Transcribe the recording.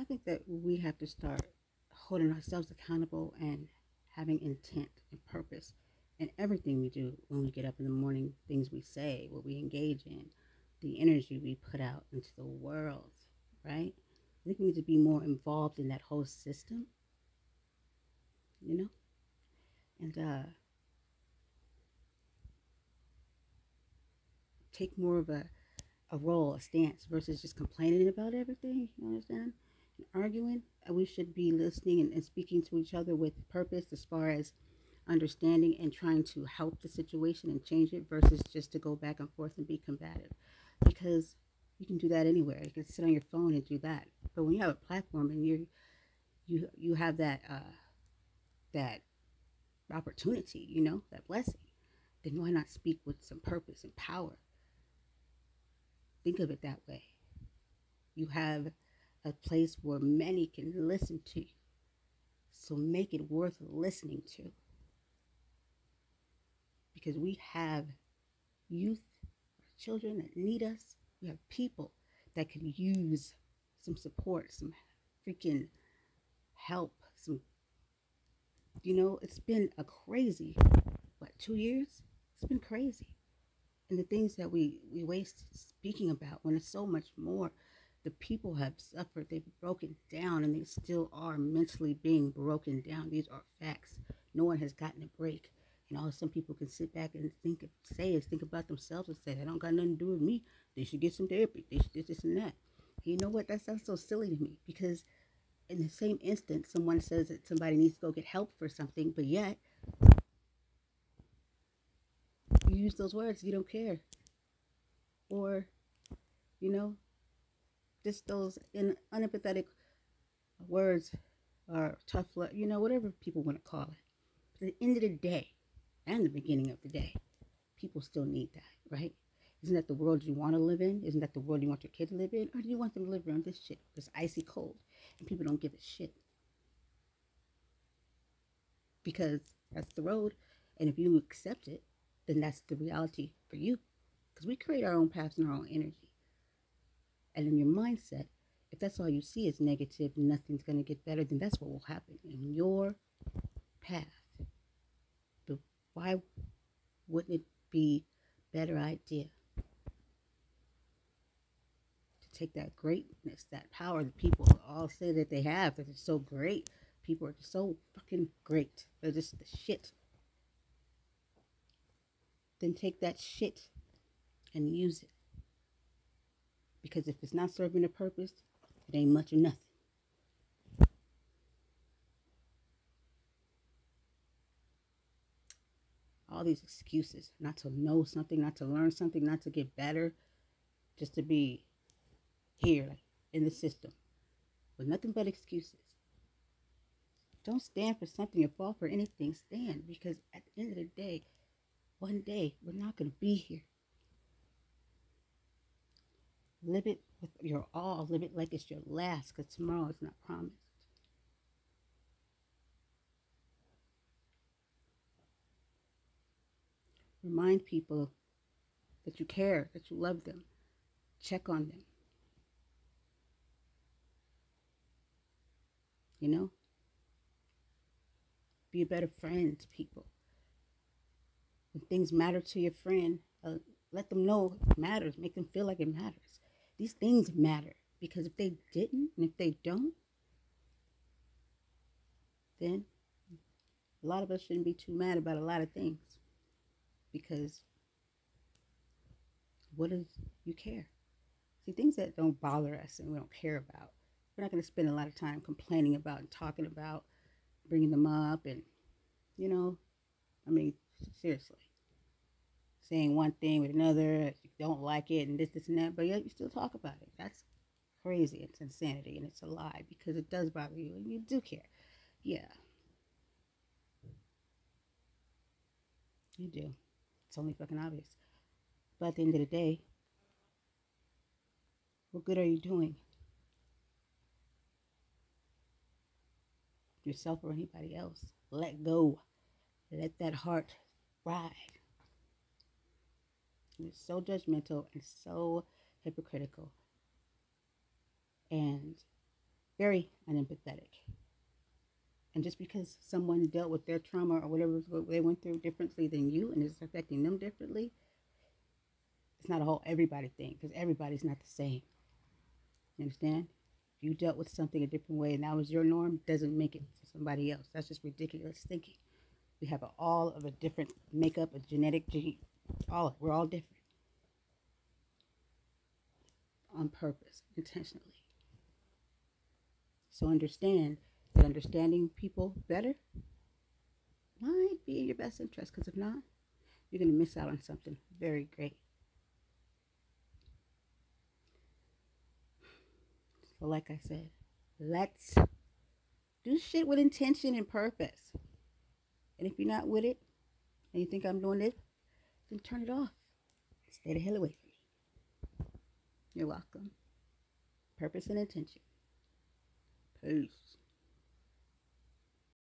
think that we have to start holding ourselves accountable and having intent and purpose in everything we do when we get up in the morning, things we say, what we engage in, the energy we put out into the world, right? I think we need to be more involved in that whole system, you know, and take more of a role, a stance, versus just complaining about everything, you understand? And arguing. We should be listening and speaking to each other with purpose as far as understanding and trying to help the situation and change it versus just to go back and forth and be combative. Because you can do that anywhere. You can sit on your phone and do that. But when you have a platform and you have that opportunity, that blessing, then why not speak with some purpose and power? Think of it that way. You have a place where many can listen to you. So make it worth listening to. Because we have youth, children that need us. We have people that can use some support, some freaking help, it's been a crazy, 2 years? It's been crazy. And the things that we waste speaking about when it's so much more. The people have suffered, they've broken down, and they still are mentally being broken down. These are facts. No one has gotten a break. And all some people can sit back and think about themselves and say, that don't got nothing to do with me. They should get some therapy. They should do this and that. And you know what? That sounds so silly to me, because in the same instant, someone says that somebody needs to go get help for something, but yet you use those words, you don't care. Or, you know, just those unempathetic words or tough love, whatever people want to call it. But at the end of the day, and the beginning of the day, people still need that, right? Isn't that the world you want to live in? Isn't that the world you want your kid to live in? Or do you want them to live around this shit, this icy cold, and people don't give a shit? Because that's the road, and if you accept it, then that's the reality for you. Because we create our own paths and our own energy. And in your mindset, if that's all you see is negative, nothing's going to get better, then that's what will happen in your path. But why wouldn't it be a better idea to take that greatness, that power that people all say that they have, that it's so great? People are just so fucking great. They're just the shit. Then take that shit and use it. Because if it's not serving a purpose, it ain't much or nothing. All these excuses not to know something, not to learn something, not to get better, just to be here in the system with nothing but excuses. Don't stand for something or fall for anything. Stand, because at the end of the day, one day we're not going to be here. Live it with your all. Live it like it's your last, because tomorrow is not promised. Remind people that you care, that you love them. Check on them. Be a better friend to people. When things matter to your friend, let them know it matters. Make them feel like it matters. These things matter, because if they didn't, and if they don't, then a lot of us shouldn't be too mad about a lot of things. Because what does you care? See, things that don't bother us and we don't care about, we're not going to spend a lot of time complaining about and talking about, bringing them up, and, seriously. Saying one thing with another, you don't like it, and this and that, but yet you still talk about it. That's crazy. It's insanity, and it's a lie, because it does bother you, and you do care. Yeah. You do. It's only fucking obvious. But at the end of the day, what good are you doing? Yourself or anybody else. Let go. Let that heart ride. It's so judgmental and so hypocritical. And very unempathetic. And just because someone dealt with their trauma or whatever they went through differently than you and it's affecting them differently, it's not a whole everybody thing because everybody's not the same. You understand? If you dealt with something a different way and that was your norm, doesn't make it to somebody else. That's just ridiculous thinking. We have all of a different makeup, a genetic gene. We're all different on purpose, intentionally. So understand that understanding people better might be in your best interest, because if not, you're going to miss out on something very great. So like I said, let's do shit with intention and purpose. And if you're not with it and you think I'm doing it, then turn it off. Stay the hell away from me. You're welcome. Purpose and intention. Peace.